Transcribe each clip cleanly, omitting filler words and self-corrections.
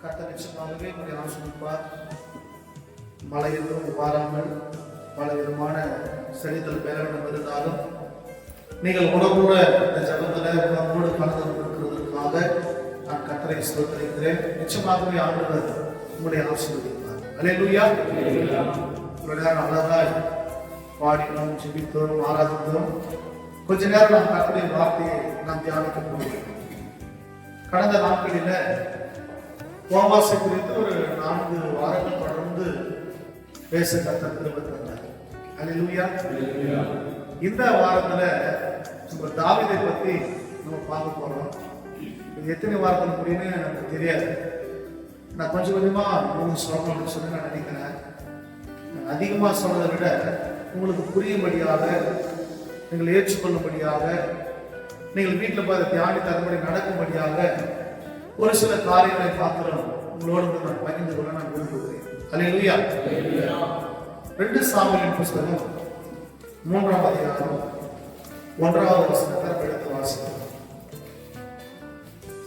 கர்த்தர் நிச்சயமாகவே உங்களை ஆசீர்வதிப்பார். மழையிலும் வாராமல் பல விதமான செழித்தல் பேரவனம் இருந்தாலும் நீங்கள் உணர்வுள்ள இந்த ஜபத்தில் உணர்வோடு கலந்து கொண்டிருக்கிறதற்காக நான் கர்த்தரை ஸ்தோத்திரிக்கிறேன். நிச்சயமாகவே ஆண்டவர் உங்களை ஆசீர்வதிப்பார். அல்லேலூயா. ஒரு நேரம் அழகாய் பாடினோம், ஜெபித்தோம், ஆராதித்தோம். கொஞ்ச நேரம் நாம் கர்த்தருடைய வார்த்தையை நாம் தியானிக்க போகிறோம். கடந்த நாட்களில் உபவாசம் குறித்து ஒரு 4 வாரங்கள் தொடர்ந்து பேச கர்த்தர் திரும்ப தந்தார். அல்லேலூயா. இந்த வாரத்துல நம்ம தாவீதை பத்தி நம்ம பார்க்க போறோம். இது எத்தனை வாரத்தில் முடியும்னு எனக்கு தெரியாது. நான் கொஞ்சம் கொஞ்சமா உங்களுக்கு சொல்லணும் அப்படின்னு சொல்லி நான் நினைக்கிறேன். அதிகமா சொல்றதை விட உங்களுக்கு புரியும்படியாக, நீங்கள் ஏற்றுக்கொள்ளும்படியாக, நீங்கள் வீட்டில் போய் தியானித்து அதன்படி நடக்கும்படியாக ஒரு சில காரியங்களை பார்க்கிறோம் உங்களோடு நான் பகிர்ந்து கொள்ள நான் விரும்புகிறேன். அல்லேலூயா. 2 சாமுவேலின் புத்தகம் 3ஆம் அதிகாரம் 1ஆவது வசனத்தை எடுத்து வாசிக்கிறோம்.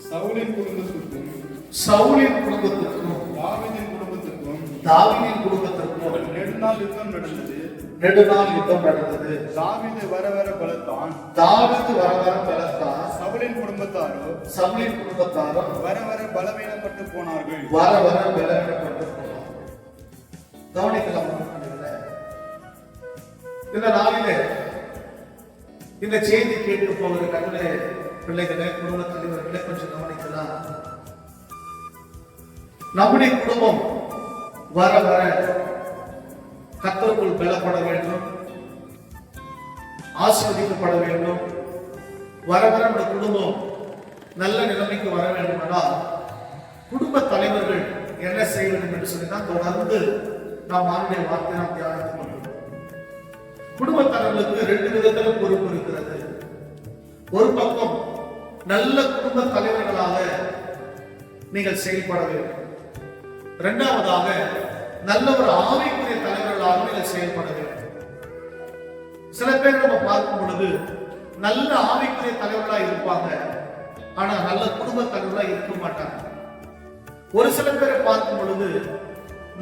சவுலின் குடும்பத்திற்கும் தாவீதின் குடும்பத்திற்கும் நெடுநாள் யுத்தம் நடந்தது. தாவீது வர வர பலத்தான். சவுலின் குடும்பத்தாரோ வர வர பலவீனப்பட்டு போனார்கள். கவனிக்கலாம். இந்த நாளிலே இந்த செய்தி கேட்டு போகிற கண்களே, பிள்ளைகளே, குடும்பத்திலே கொஞ்சம் கவனிக்கலாம். நம்முடைய குடும்பம் வர வர கர்த்தருக்குள் பலப்பட வேண்டும், ஆசீர்வதிக்கப்பட வேண்டும். வர வர நம்முடைய குடும்பம் நல்ல நிலைமைக்கு வர வேண்டும் என்றால் குடும்ப தலைவர்கள் என்ன செய்ய வேண்டும் என்று சொல்லிதான் தொடர்ந்து நாம் ஆண்டுடைய வார்த்தை நாம் தியானித்துக் கொண்டோம். குடும்ப தலைவர்களுக்கு 2 விதத்தில் பொறுப்பு இருக்கிறது. ஒரு பக்கம் நல்ல குடும்ப தலைவர்களாக நீங்கள் செயல்பட வேண்டும். 2ஆவதாக நல்ல ஒரு ஆவிக்குரிய தலைவர்களாக நீங்கள் செயல்பட வேண்டும். சில பேர் நம்ம பார்க்கும் பொழுது நல்ல ஆவிக்குரிய தலைவர்களாக இருப்பாங்க, ஆனா நல்ல குடும்ப தலைவர்களாக இருக்க மாட்டாங்க. ஒரு சில பேரை பார்க்கும் பொழுது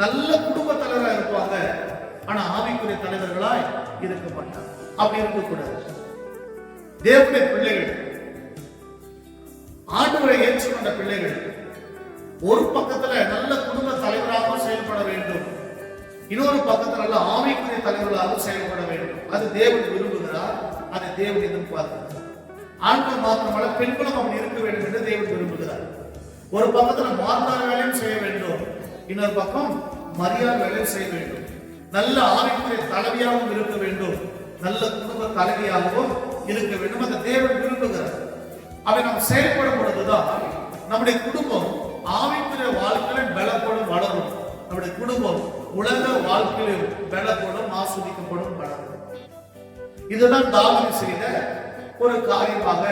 நல்ல குடும்ப தலைவராக இருப்பாங்க, ஆனா ஆவிக்குரிய தலைவர்களாய் இருக்க மாட்டாங்க. அப்படி இருக்கக்கூடாது. தேவனுடைய பிள்ளைகள், ஆண்டவரை ஏற்றுக்கொண்ட பிள்ளைகள் ஒரு பக்கத்துல நல்ல குடும்ப தலைவராக செயல்பட வேண்டும், இன்னொரு பக்கத்துல நல்ல ஆவிக்குரிய தலைவர்களாக செயல்பட வேண்டும். அது தேவன் விரும்புகிறார், அதை தேவன் எதிர்பார்க்கிறார். ஆண்கள் மாத்திரமல்ல, பெண்களும் அப்படி இருக்க வேண்டும் என்று தேவன் விரும்புகிறார். ஒரு பக்கத்துல மார்த்தான வேலையும் செய்ய வேண்டும், இன்னொரு பக்கம் மரியாதை வேலையும் செய்ய வேண்டும். நல்ல ஆவிக்குரிய தலைவியாகவும் இருக்க வேண்டும், நல்ல குடும்ப தலைவியாகவும் இருக்க வேண்டும். அந்த தேவன் விரும்புகிறார். அவை நாம் செயல்படும் பொழுதுதான் நம்முடைய குடும்பம் ஆவிக்குரிய வாழ்க்கையில் பலப்படும், வளரும். நம்முடைய குடும்பம் உலக வாழ்க்கையில் பலப்படும், ஆஸ்வதிக்கப்படும், வளரும். இதுதான் தாவீது செய்த ஒரு காரியமாக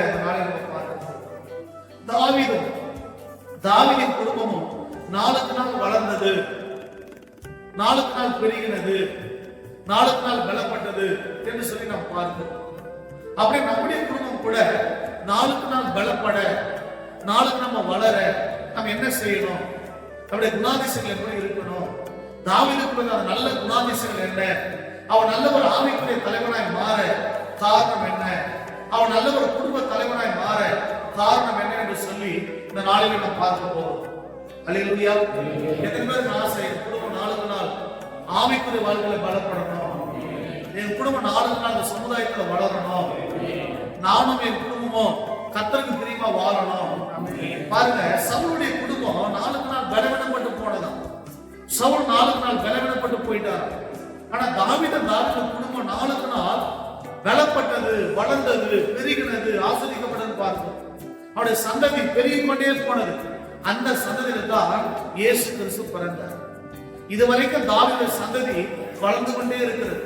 தாவீதின் குடும்பமும் நாளுக்கு நாள் வளர்ந்தது, நாளுக்கு நாள் பெருகினது, நாளுக்கு நாள் பலப்பட்டது என்று சொல்லி நாம் பார்க்கிறோம். அப்படியே நம்முடைய குடும்பம் கூட நாளுக்கு நாள் பலப்பட, நாளுக்கு நம்ம வளர நம்ம என்ன செய்யணும்? நம்முடைய குணாதிசயங்கள் எப்படி இருக்கணும்? தாவீதுக்கு நல்ல குணாதிசயங்கள் என்ன? அவன் நல்ல ஒரு ஆவிக்குரிய தலைவனாய் மாற காரணம் என்ன? அவன் நல்ல ஒரு குடும்ப தலைவனாய் மாற காரணம் என்ன என்று சொல்லி இந்த நாளில் நம்ம பார்க்க போறோம். அல்லேலூயா. எத்தனை பேருக்கு ஆசை குடும்பம் நாளுக்கு நாள் ஆவிக்குரிய வாழ்க்கையில பலப்படணும், என் குடும்பம் நாளுக்கு நாள் இந்த சமுதாயத்துல வளரணும், நானும் என் குடும்பமும் கர்த்தருக்கு பிரியமா வாழணும். பாருங்க, சவுளுடைய குடும்பம் நாளுக்கு நாள் பலவீனப்பட்டு போனதான். சவுல் நாளுக்கு நாள் பலவீனப்பட்டு போயிட்டார். ஆனா தாவீது குடும்பம் நாளுக்கு நாள் பலப்பட்டது, வளர்ந்தது, பெருகினது, ஆஸ்வதிக்கப்பட்டது பார்க்கிறோம். அவருடைய சந்ததி பெருகிக் கொண்டே போனது. அந்த சந்ததியில் தான் இயேசு கிறிஸ்து பிறந்தார். இதுவரைக்கும் தாவீது சந்ததி வளர்ந்து கொண்டே இருக்கிறது.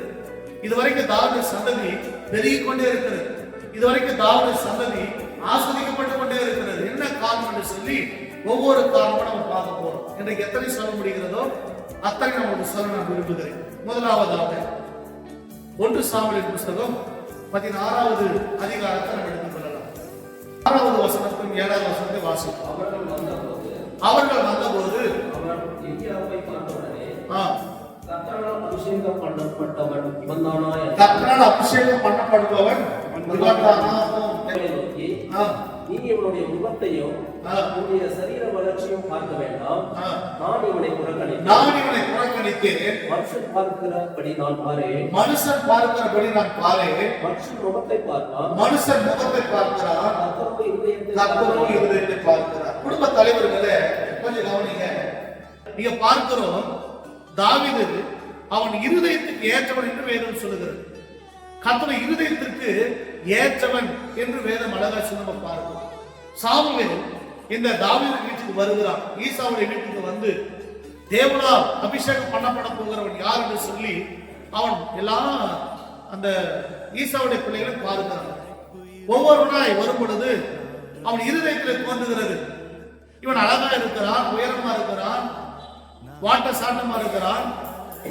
இதுவரைக்கும் தாவீது சந்ததி பெருகிக் கொண்டே இருக்கிறது. இதுவரைக்கும் தாவீது சந்ததி ஆஸ்வதிக்கப்பட்டு கொண்டே இருக்கிறது. என்ன காரணம் என்று சொல்லி ஒவ்வொரு காரணமும் நம்ம பார்க்க போறோம். இன்றைக்கு எத்தனை சொல்ல முடிகிறதோ அத்தனை நமக்கு சொல்ல நான் விரும்புகிறேன். முதலாவதாக 1 சாமுவேலின் புத்தகம் 16வது அதிகாரத்தை நம்ம எடுத்துக் கொள்ளலாம். 6வது வசனத்தும் 7வது வசனத்தை வாசிப்போம். அவர்கள் வந்தபோது அவர் எலியாவை பார்த்தவுடனே ஆ, கர்த்தரால் அபிஷேகம் பண்ணப்பட்டவன் இவன்தானா என்று கர்த்தரால் அபிஷேகம் பண்ணப்படுபவன் இவன்தானா? அவரை நோக்கி, ஆ, நீ இவனுடைய முகத்தையும் இவனுடைய சரீர வளர்ச்சியும் பார்க்க வேண்டாம். ஆ. நான் இவனை புறக்கணித்தேன். நான் இவனை புறக்கணித்தேன். மனுஷன் பார்க்கிறபடி நான் பாரேன். மனுஷன் பார்க்கிறபடி நான் பாரேன். மனுஷன் முகத்தை பார்ப்பான். மனுஷன் முகத்தை பார்க்கிறான், கர்த்தருடைய இருதயத்தை கர்த்தரோ பார்ப்பான். இருதயத்தை பார்க்கிறார். குடும்ப தலைவர்களே கொஞ்சம் கவனிங்க. நீங்க பார்க்கிறோம், தாவீது அவன் இருதயத்துக்கு ஏற்றவன் என்று வேதம் சொல்லுகிறது. கர்த்தருடைய இருதயத்திற்கு ஏற்றவன் என்று வேதம் அழகா சொல்ல பார்க்கிறோம். சாமுவேல் இந்த தாவீது வீட்டுக்கு வருகிறான். ஈசாவுடைய வீட்டுக்கு வந்து தேவனால் அபிஷேகம் பண்ணப்பட போகிறவன் யார் என்று சொல்லி அவன் எல்லாம் அந்த ஈசாவுடைய பிள்ளைகளை பார்க்கிறான். ஒவ்வொருவனாய் வரும் பொழுது அவன் இருதயத்தில் தோன்றுகிறது, இவன் அழகா இருக்கிறான், உயரமா இருக்கிறான், வாட்ட சாட்டமா இருக்கிறான்,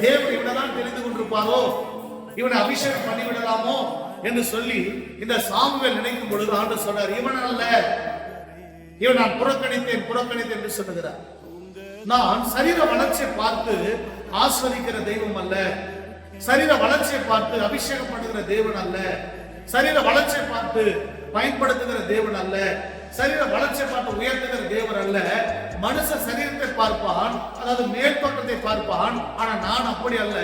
தேவன் இவனதான் தெரிந்து கொண்டிருப்பாரோ, இவனை அபிஷேகம் பண்ணிவிடலாமோ என்று சொல்லி இந்த சாமுவேல் நினைக்கும் பொழுது ஆண்டு சொன்னார், இவன் அல்ல, இவன் நான் புறக்கணித்தேன் என்று சொல்லுகிறார். நான் சரீர வளர்ச்சியை பார்த்து ஆஸ்வதிக்கிற தெய்வம் அல்ல, சரீர வளர்ச்சியை பார்த்து அபிஷேகம் பண்ணுகிற தேவன் அல்ல, சரீர வளர்ச்சியை பார்த்து பயன்படுத்துகிற தேவன் அல்ல, சரீர வளர்ச்சியை பார்த்து உயர்த்துகிற தேவன் அல்ல. மனுஷ சரீரத்தை பார்ப்பான், அதாவது மேற்பட்டத்தை பார்ப்பான். ஆனா நான் அப்படி அல்ல.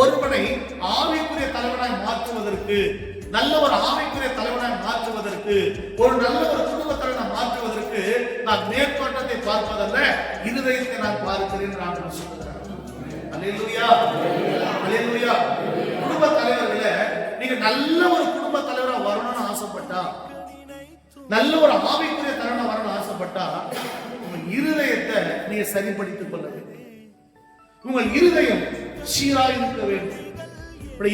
ஒருவனை ஆவிக்குரிய தலைவனாய் மாற்றுவதற்கு, நல்ல ஒரு ஆவிக்குரிய தலைவனாய் மாற்றுவதற்கு, ஒரு நல்ல ஒரு குடும்ப தலைவனாய் மாற்றுவதற்கு நான் மேற்பட்டத்தை பார்ப்பதல்ல, இருதயத்தை நான் பார்க்கிறேன் நான் சொல்லுகிறேன். அல்லேலூயா, அல்லேலூயா. குடும்ப தலைவர்களே, நீங்க நல்ல ஒரு குடும்ப தலைவரா வரணும்னு ஆசைப்பட்டா, நல்ல ஒரு ஆவிக்குரிய தலைவனா வரணும்னு ஆசைப்பட்டா, உங்க இருதயத்தை நீங்க சரிப்படுத்திக் கொள்ள வேண்டும். உங்கள் இருதயம் சீராக இருக்க வேண்டும்,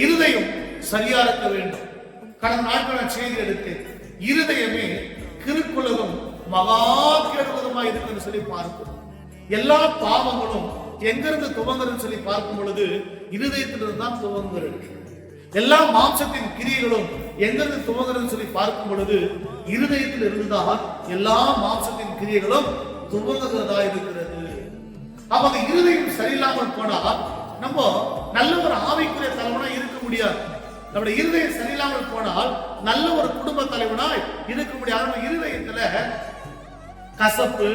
இருதயம் சரியா இருக்க வேண்டும். கடந்த நாட்கள் செய்தி எடுத்தேன், இருதயமே கிறுக்குள்ளதும் மகா கேடுவதுமா இருக்குன்னு சொல்லி பார்க்கிறோம். எல்லா பாவங்களும் எங்கிருந்து துவங்குறதுன்னு சொல்லி பார்க்கும் பொழுது இருதயத்திலிருந்து தான் துவங்குகிறது. எல்லா மாம்சத்தின் கிரியைகளும் எங்கிருந்து துவங்குறதுன்னு சொல்லி பார்க்கும் பொழுது இருதயத்தில் இருந்துதான் எல்லா மாம்சத்தின் கிரியைகளும் துவங்குகிறதா இருக்கிறது. அப்ப அந்த இருதயம் சரியில்லாமல் போனால் நம்ம நல்ல ஒரு ஆவிக்குரிய தலைவனாய் இருக்க முடியாது. நம்முடைய இருதயம் சரியில்லாமல் போனால் நல்ல ஒரு குடும்ப தலைவனாய் இருக்க முடியாது. இருதயத்துல கசப்பு,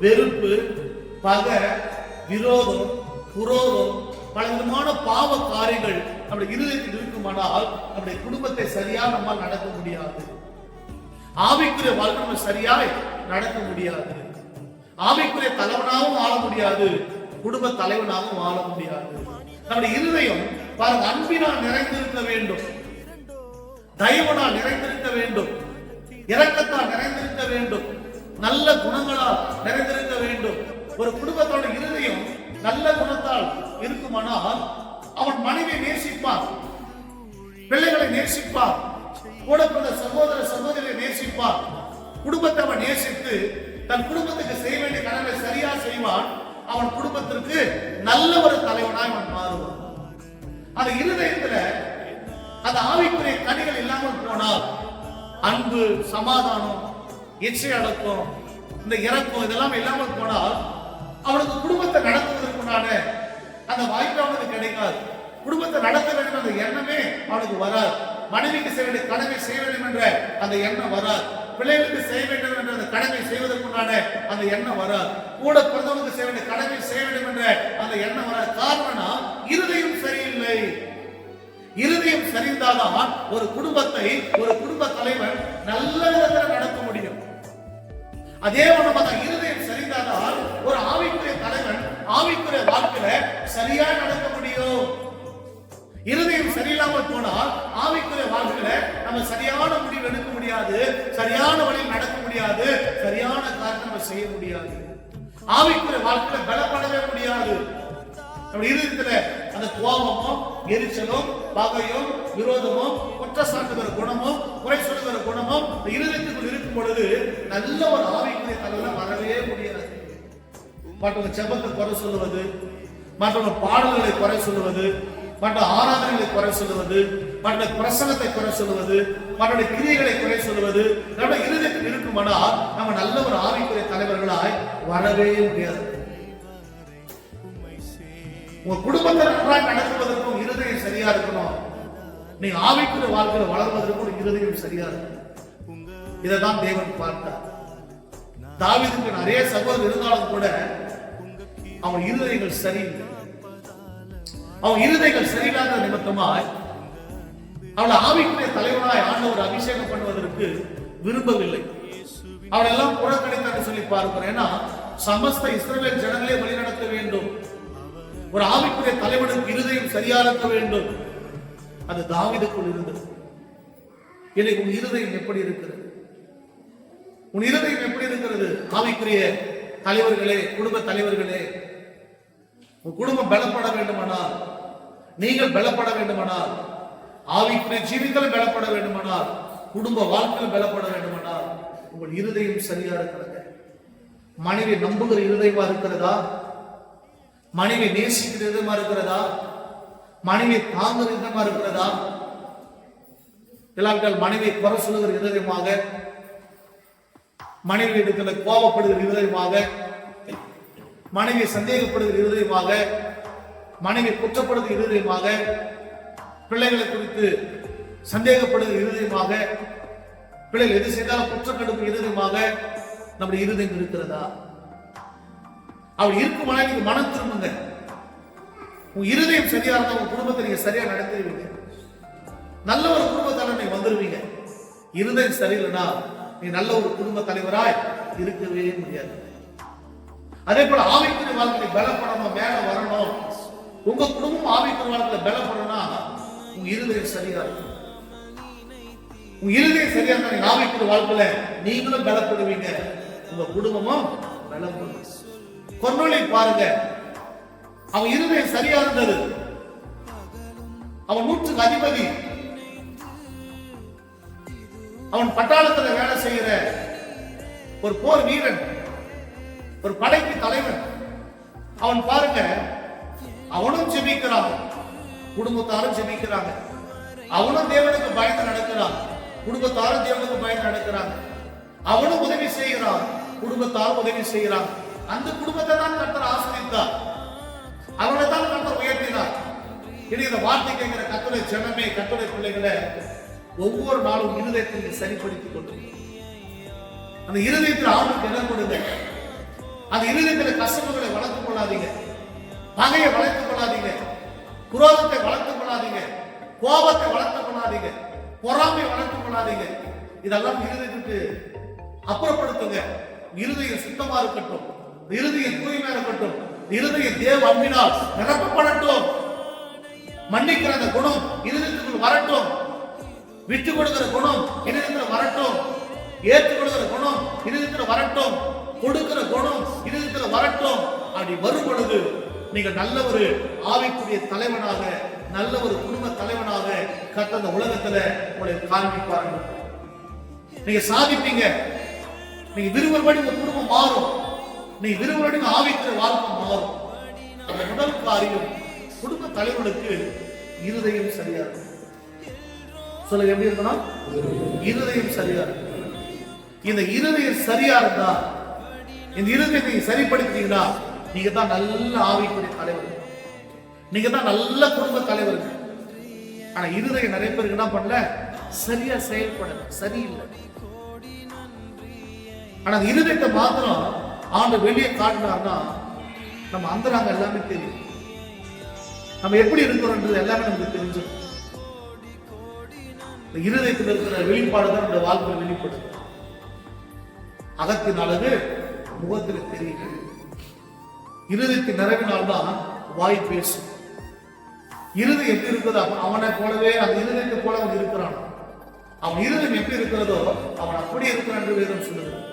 வெறுப்பு, பகை, விரோதம், குரோதம், பல விதமான பாவ காரியங்கள் நம்முடைய இருதயத்தில் இருக்குமானால் நம்முடைய குடும்பத்தை சரியா நம்மால் நடத்த முடியாது. ஆவிக்குரிய வாழ்க்கை சரியாய் நடத்த முடியாது. ஆவிக்குரிய தலைவனாகவும் வாழ முடியாது, குடும்ப தலைவனாகவும் வாழ முடியாது. நம்முடைய இருதயம் பாருங்க, அன்பினால் நிறைந்திருக்க வேண்டும், தயவனால் நிறைந்திருக்க வேண்டும், இரக்கத்தால் நிறைந்திருக்க வேண்டும், நல்ல குணங்களால் நிறைந்திருக்க வேண்டும். ஒரு குடும்பத்தோட இருதயம் நல்ல குணத்தால் இருக்குமானால் அவன் மனைவியை நேசிப்பான், பிள்ளைகளை நேசிப்பான், கூட பிறந்த சகோதர சகோதரியை நேசிப்பான். குடும்பத்தை அவன் நேசித்து தன் குடும்பத்துக்கு செய்ய வேண்டிய கடனை சரியா செய்வான். அவன் குடும்பத்திற்கு நல்ல ஒரு தலைவனாய் அவன் மாறுவான். அந்த இருதயத்துல அந்த ஆவிக்குரிய கனிகள் இல்லாமல் போனால் அன்பு, சமாதானம், இச்சை அடக்கம், இந்த இரக்கம் இதெல்லாம் இல்லாமல் போனால் அவனுக்கு குடும்பத்தை நடத்துவதற்குண்டான அந்த வாய்ப்பு அவனுக்கு கிடைக்காது. குடும்பத்தை நடத்த வேண்டும் அந்த எண்ணமே அவனுக்கு வராது. மனைவிக்கு செய்ய வேண்டிய கடமை செய்ய வேண்டும் என்ற அந்த எண்ணம் வராது. பிள்ளைகளுக்கு செய்ய வேண்டும் என்ற அந்த கடமை செய்வதற்குண்டான அந்த எண்ணம் வராது. கூட பிறந்தவனுக்கு செய்ய வேண்டிய கடமை செய்ய வேண்டும் என்ற அந்த எண்ணம் வராது. காரணம் இருதயம் சரியில்லை. இருதயம் சரிந்தால்தான் ஒரு குடும்பத்தை ஒரு குடும்ப தலைவன் நல்ல விதத்தில் நடத்த முடியும். அதே நம்ம இருதயம் சரிந்தால்தான் ஒரு ஆவிக்குரிய தலைவன் ஆவிக்குரிய வாழ்க்கையில சரியா நடக்க முடியும். இருதயம் சரியில்லாமல் போனால் ஆவிக்குரிய வாழ்க்கையில நம்ம சரியான முடிவு எடுக்க முடியாது, சரியான வழியில் நடக்க முடியாது, சரியான காரியத்தை நம்ம செய்ய முடியாது. ஆவிக்குரிய வாழ்க்கையில பலப்படவே முடியாது. நம்ம இருதயத்துல அந்த கோபமும், எரிச்சலும், பகையும், விரோதமும், குற்ற சாட்டுகிற குணமும், குறை சொல்லுகிற குணமும் இருதயத்துக்குள் இருக்கும் பொழுது நல்ல ஒரு ஆவிக்குரிய தலைவரை வரவே முடியாது. மற்றவங்க செபத்தை குறை சொல்லுவது, மற்றவங்க பாடல்களை குறை சொல்லுவது, மற்ற ஆராதனைகளை குறை சொல்லுவது, மற்ற பிரசனத்தை குறை சொல்லுவது, மற்ற கிரியைகளை குறை சொல்லுவது நம்ம இருதயத்தில் இருக்குமானால் நம்ம நல்ல ஒரு ஆவிக்குரிய தலைவர்களாய் வரவே முடியாது. உங்க குடும்பத்தை நன்றாக நடத்துவதற்கும் இருதயம் சரியா இருக்கணும். நீங்க ஆவிக்குரிய வாழ்க்கையில வளர்வதற்கும் இருதயம் சரியா இருக்கணும். இதைதான் தேவன் பார்த்தார். தாவீதுக்கு நிறைய சகோதரர் இருந்தாலும் கூட அவன் இருதயங்கள் சரியில்லை. அவன் இருதயங்கள் சரியில்லாத நிமித்தமாய் அவளை ஆவிக்குரிய தலைவனாய் ஆண்டவர் அபிஷேகம் பண்ணுவதற்கு விரும்பவில்லை. அவள் எல்லாம் புறக்கணித்தான்னு சொல்லி பார்க்கிறேன். ஏன்னா சமஸ்த இஸ்ரவேல் ஜனங்களே வழிநடத்த வேண்டும். ஒரு ஆவிக்குரிய தலைவனுக்கு இருதயம் சரியா இருக்க வேண்டும். அது தாவீதுக்குள் இருந்தது. இன்னைக்கு உன் இருதயம் எப்படி இருக்கிறது? உன் இருதயம் எப்படி இருக்கிறது? ஆவிக்குரிய தலைவர்களே, குடும்ப தலைவர்களே, உன் குடும்பம் பலப்பட வேண்டுமானால், நீங்கள் பலப்பட வேண்டுமானால், ஆவிக்குரிய ஜீவிதத்தில் பலப்பட வேண்டுமானால், குடும்ப வாழ்க்கையில் பலப்பட வேண்டுமானால் உங்கள் இருதயம் சரியா இருக்கிறது. மனைவி நம்புகிற இருதயமா இருக்கிறதா? மனைவி நேசிக்கிற விதமா இருக்கிறதா? மனைவி தாங்குற விதமா இருக்கிறதா? இல்லாவிட்டால் மனைவி குறை சொல்லுகிற இருதயமாக, மனைவி இடத்துல கோபப்படுகிற இருதயமாக, மனைவி சந்தேகப்படுகிற இருதயமாக, மனைவி குற்றப்படுகிற இருதயமாக, பிள்ளைகளை குறித்து சந்தேகப்படுகிற இருதயமாக, பிள்ளைகள் எது செய்தாலும் குற்றம் கடுப்பு இருதயமாக நம்முடைய இருதயம் இருக்கிறதா? அவள் இருக்கும் நீங்க மனம் திரும்புங்க. உங்க இருதயம் சரியா இருந்தா உங்க குடும்பத்தை நீங்க சரியா நடத்துவீங்க. நல்ல ஒரு குடும்ப தலைவர் வந்துருவீங்க. இருதயம் சரியில்லைன்னா நீ நல்ல ஒரு குடும்ப தலைவராய் இருக்கவே முடியாது. அதே போல ஆவிக்குரிய வாழ்க்கையை பலப்படணும், மேல வரணும். உங்க குடும்பம் ஆவிக்குரிய வாழ்க்கையில பலப்படணும்னா உங்க இருதயம் சரியா இருக்கும். உங்க இருதயம் சரியா இருந்தா நீங்க ஆவிக்குரிய வாழ்க்கையில நீங்களும் பலப்படுவீங்க, உங்க குடும்பமும் பலப்படும். கொர்நேலியை பாருங்க, அவன் இருதயம் சரியா இருந்தது. அவன் 100க்கு அதிபதி. அவன் பட்டாளத்துல வேலை செய்கிற ஒரு போர் வீரன், ஒரு படைக்கு தலைவன். அவன் பாருங்க, அவனும் ஜெபிக்கிறான், குடும்பத்தாரும் ஜெபிக்கிறாங்க. அவனும் தேவனுக்கு பயந்து நடக்கிறான், குடும்பத்தாரும் தேவனுக்கு பயந்து நடக்கிறாங்க. அவனும் உதவி செய்கிறான், குடும்பத்தாரும் உதவி செய்கிறான். அந்த குடும்பத்தை தான் கர்த்தர் ஆசீர்வதித்தார், அவனை தான் கர்த்தர் உயர்த்தினார். இனி இந்த வார்த்தை கேட்கிற கர்த்தருடைய ஜனமே, கர்த்தருடைய பிள்ளைகளை ஒவ்வொரு நாளும் இருதயத்தை சரிப்படுத்திக் கொண்டு அந்த இருதயத்தில் ஆண்டுக்கு இடம் கொடுங்க. அந்த இருதயத்தில் கசப்புகளை வளர்த்துக் கொள்ளாதீங்க, பகையை வளர்த்துக் கொள்ளாதீங்க, குரோதத்தை வளர்த்துக் கொள்ளாதீங்க, கோபத்தை வளர்த்துக் கொள்ளாதீங்க, பொறாமை வளர்த்துக் கொள்ளாதீங்க. இதெல்லாம் இருதயத்துக்கு அப்புறப்படுத்துங்க. இருதயம் சுத்தமா இருக்கட்டும், இருதயம் தூய்மையா இருக்கட்டும், இருதயம் தேவ அன்பினால் நிரப்பப்படட்டும். மன்னிக்கிற அந்த குணம் இருதயத்துக்குள் வரட்டும், விட்டு கொடுக்கிற குணம் இருதயத்தில் வரட்டும், ஏற்றுக்கொள்கிற குணம் இருதயத்தில் வரட்டும், கொடுக்கிற குணம் இருதயத்தில் வரட்டும். அப்படி வரும் பொழுது நீங்க நல்ல ஒரு ஆவிக்குரிய தலைவனாக, நல்ல ஒரு குடும்ப தலைவனாக கர்த்தர் இந்த உலகத்துல உங்களை காண்பிப்பார்கள். நீங்க சாதிப்பீங்க. நீங்க விரும்பும்படி உங்க குடும்பம் மாறும், நீங்க விரும்பும்படி ஆவிக்குரிய வாழ்க்கை மாறும். அந்த முதல் காரியம், குடும்ப தலைவனுக்கு இருதயம் சரியா இருக்கும். சொல்லுங்க, எப்படி இருக்கணும்? இருதயம் சரியா இருக்கும். இந்த இருதயம் சரியா இருந்தா, இந்த இருதயத்தை சரிப்படுத்திட்டீங்கன்னா நீங்க தான் நல்ல ஆவிக்குரிய தலைவர், நீங்க தான் நல்ல குடும்ப தலைவர். ஆனா இருதயம் நிறைய பேருக்கு என்ன பண்ணல, சரியா செயல்படல, சரியில்லை. ஆனா இருதயத்தை மாத்திரம் ஆண்டு வெளியே காட்டினார்னா நம்ம அந்தரங்க எல்லாமே தெரியும், நம்ம எப்படி இருக்கிறோம்ன்றது எல்லாமே நமக்கு தெரிஞ்சிடும். இருதயத்தில் இருக்கிற வெளிப்பாடுதான் இந்த வாழ்க்கையில் வெளிப்படுது. அகத்தின் அழகு முகத்தில் தெரியும். இருதயத்தின் நிறைவினால்தான் வாய் பேசும். இருதயம் எப்படி இருக்கிறதோ அவனை போலவே, அந்த இருதயத்தை போல அவன் இருக்கிறான். அவன் இருதயம் எப்படி இருக்கிறதோ அவன் அப்படி இருக்கிறான் என்று வேதம் சொல்லுகிறது.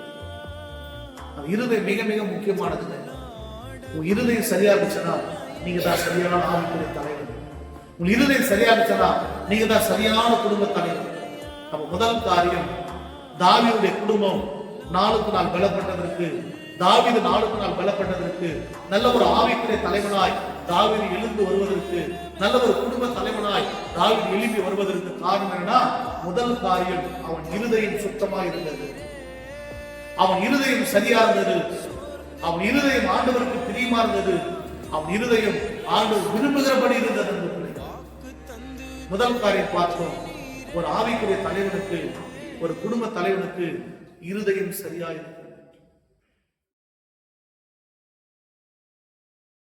அந்த இருதயம் மிக மிக முக்கியமானது. உன் இருதயம் சரியா இருந்துச்சுன்னா நீங்க தான் சரியான ஆவிக்குரிய தலைவர். உன் இருதயம் சரியா இருந்துச்சுன்னா நீங்க தான் சரியான குடும்ப தலைவர். நம்ம முதல் காரியம், தாவீதுடைய குடும்பம் நாளுக்கு நாள் பலப்பட்டதற்கு, தாவீது நாளுக்கு நாள் பலப்பட்டதற்கு, நல்ல ஒரு ஆவிக்குரிய தலைவனாய் தாவீது எழுந்து வருவதற்கு, நல்ல ஒரு குடும்ப தலைவனாய் தாவீது எழுப்பி வருவதற்கு காரணம் என்னன்னா, முதல் காரியம் அவன் இருதயம் சுத்தமா இருந்தது, அவன் இருதயம் சரியா இருந்தது. அவன் இருதயம் ஆண்டவருக்கு பிரியமா இருந்தது. அவன் இருதயம் ஆண்டவர் விரும்புகிறபடி இருந்தது. அந்த பிள்ளை முதல் காரியம் பார்த்தோம். ஒரு ஆவிக்குரிய தலைவனுக்கு, ஒரு குடும்ப தலைவனுக்கு இருதயம் சரியா இருக்கும்.